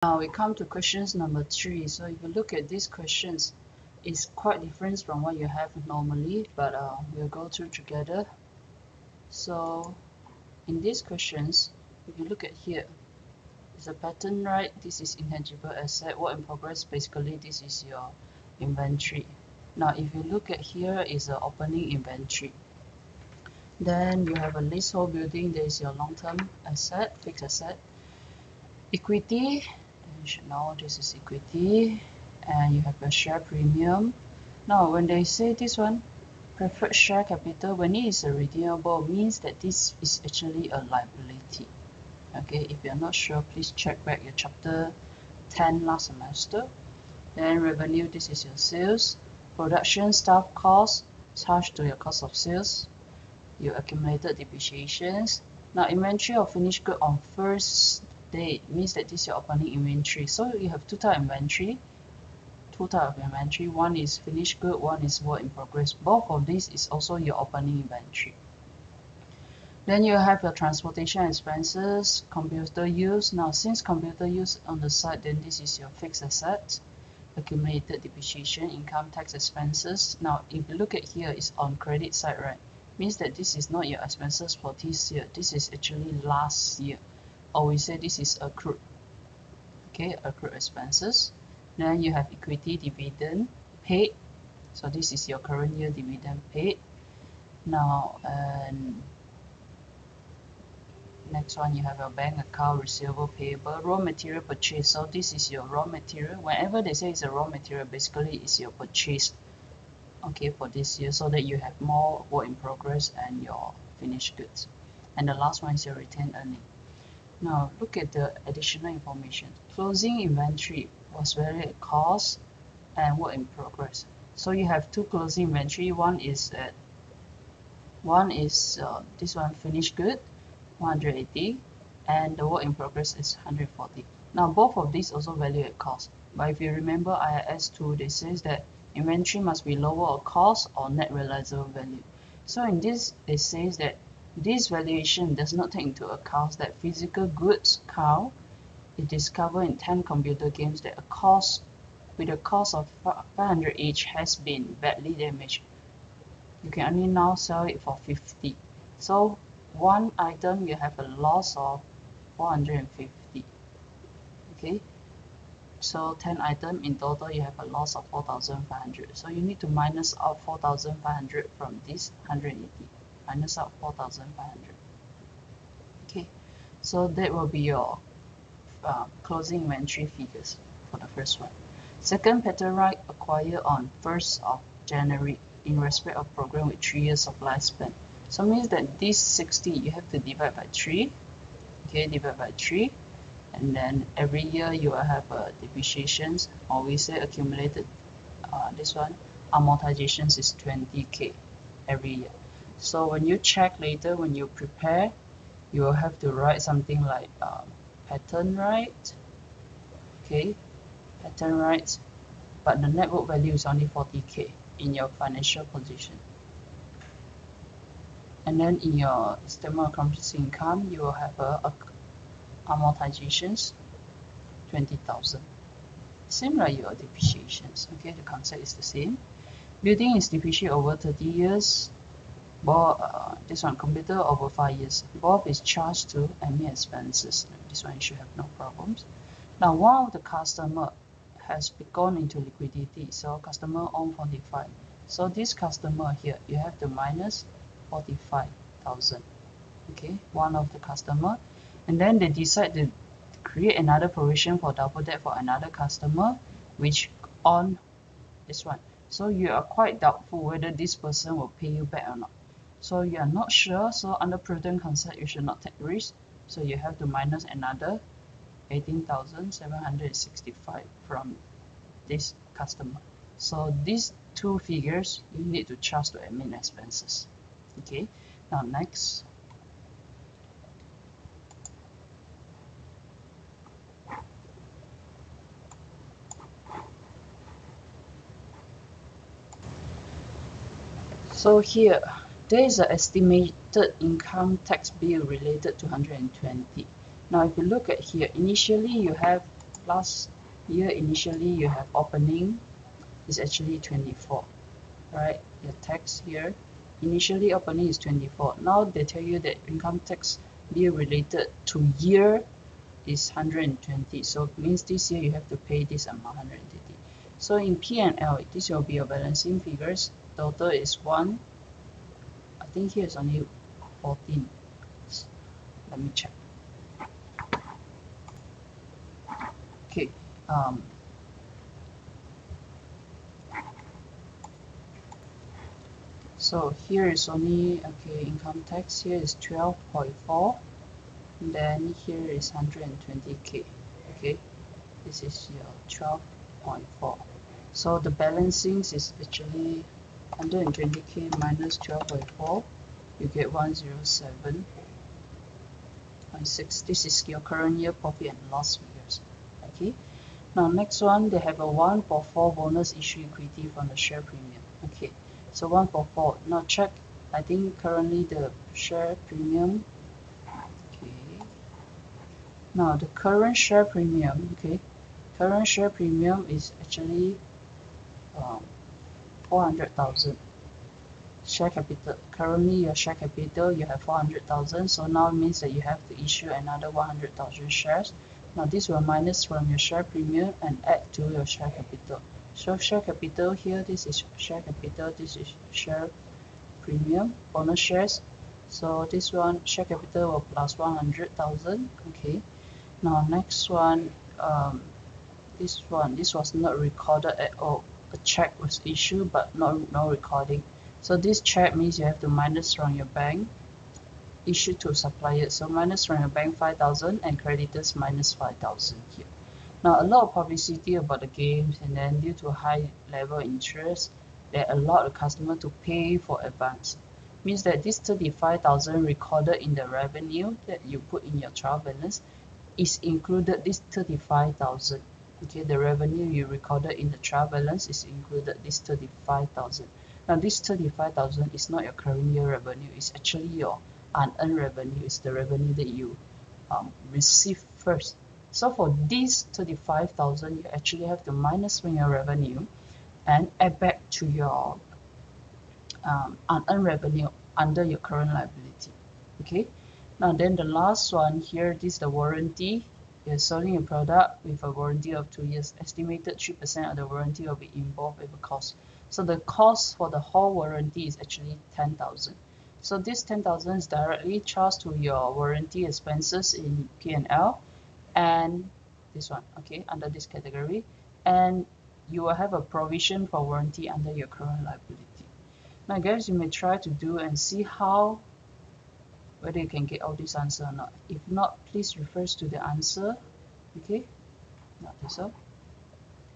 Now we come to questions number 3. So if you look at these questions, it's quite different from what you have normally, but we'll go through together. So in these questions, if you look at here, it's a pattern, right? This is intangible asset. Work in progress, basically this is your inventory. Now if you look at here, is the opening inventory. Then you have a leasehold building. There is your long-term asset, fixed asset. Equity, you should know this is equity, and you have your share premium. Now when they say this one, preferred share capital, when it is a redeemable, means that this is actually a liability. Okay, if you're not sure, please check back your chapter 10 last semester. Then revenue, this is your sales. Production staff cost, charged to your cost of sales. Your accumulated depreciations. Now inventory of finished good on first day means that this is your opening inventory. So you have two types of inventory. One is finished good, one is work in progress. Both of these is also your opening inventory. Then you have your transportation expenses, computer use. Now since computer use on the side, then this is your fixed asset, accumulated depreciation, income tax expenses. Now if you look at here, it's on credit side, right? Means that this is not your expenses for this year. This is actually last year. Or we say this is accrued. Okay, accrued expenses. Then you have equity dividend paid. So this is your current year dividend paid. Now, next one, you have your bank account, receivable, payable, raw material purchase. So this is your raw material. Whenever they say it's a raw material, basically it's your purchase. Okay, for this year, so that you have more work in progress and your finished goods. And the last one is your retained earning. Now look at the additional information. Closing inventory was valued at cost and work in progress. So you have two closing inventory. One is this one, finished good, 180, and the work in progress is 140. Now both of these also valued at cost. But if you remember IAS 2, they says that inventory must be lower of cost or net realizable value. So in this, it says that this valuation does not take into account that physical goods count. It discovered in 10 computer games that with a cost of 500 each has been badly damaged. You can only now sell it for 50. So one item you have a loss of 450. Okay. So 10 items in total, you have a loss of 4,500. So you need to minus out 4,500 from this 180. Minus out 4,500. Okay, so that will be your closing inventory figures for the first one. Second, patent right acquired on 1st of January in respect of program with 3 years of lifespan. So means that this 60 you have to divide by 3. Okay, divide by 3. And then every year you will have depreciations, or we say accumulated. This one, amortizations is 20k every year. So when you check later, when you prepare, you will have to write something like patent right. Okay, patent rights, but the net book value is only 40k in your financial position. And then in your statement of comprehensive income, you will have amortizations 20,000. Same like your depreciations. Okay, the concept is the same. Building is depreciated over 30 years. This one, computer over 5 years. Both is charged to admin expenses. This one you should have no problems. Now one of the customer has gone into liquidity, so customer own 45. So this customer here, you have to minus 45,000. Okay, one of the customer, and then they decide to create another provision for double debt for another customer, which on this one. So you are quite doubtful whether this person will pay you back or not. So you are not sure. So under prudent concept, you should not take risk. So you have to minus another 18,765 from this customer. So these two figures you need to charge to admin expenses. Okay. Now next. So here, there is an estimated income tax bill related to 120. Now if you look at here, initially you have last year initially you have opening is actually 24, right? Your tax here initially opening is 24. Now they tell you that income tax bill related to year is 120, so it means this year you have to pay this amount 120. So in P&L this will be your balancing figures. Total is 1, I think here is only 14. Let me check. Okay, so here is only, okay, income tax here is 12.4, then here is 120k. Okay, this is your 12.4. So the balancing is actually 120k minus 12.4, you get 107.6. This is your current year profit and loss figures. Okay, now next one, they have a 1/4 bonus issue equity from the share premium. Okay, so 1/4. Now check, I think currently the share premium, okay, now the current share premium, okay, current share premium is actually 400,000. Share capital, currently your share capital you have 400,000, so now it means that you have to issue another 100,000 shares. Now this will minus from your share premium and add to your share capital. So share capital here, this is share capital, this is share premium, bonus shares. So this one, share capital will plus 100,000. Okay, now next one, this was not recorded at all. A check was issued but no recording. So this check means you have to minus from your bank, issued to suppliers. So minus from your bank 5,000 and creditors minus 5,000 here. Now a lot of publicity about the games, and then due to high level interest, they allow the customer to pay for advance. Means that this 35,000 recorded in the revenue that you put in your trial balance is included this 35,000. Okay, the revenue you recorded in the trial balance is included this 35,000. Now this 35,000 is not your current year revenue, it's actually your unearned revenue, it's the revenue that you receive first. So for this 35,000, you actually have to minus from your revenue and add back to your unearned revenue under your current liability. Okay, now then the last one here, this is the warranty. You're selling a product with a warranty of 2 years. Estimated 3% of the warranty will be involved with a cost. So the cost for the whole warranty is actually 10,000. So this 10,000 is directly charged to your warranty expenses in P&L, and this one, okay, under this category, and you will have a provision for warranty under your current liability. Now guys, you may try to do and see how, whether you can get all this answer or not. If not, please refer to the answer. Okay, that's all.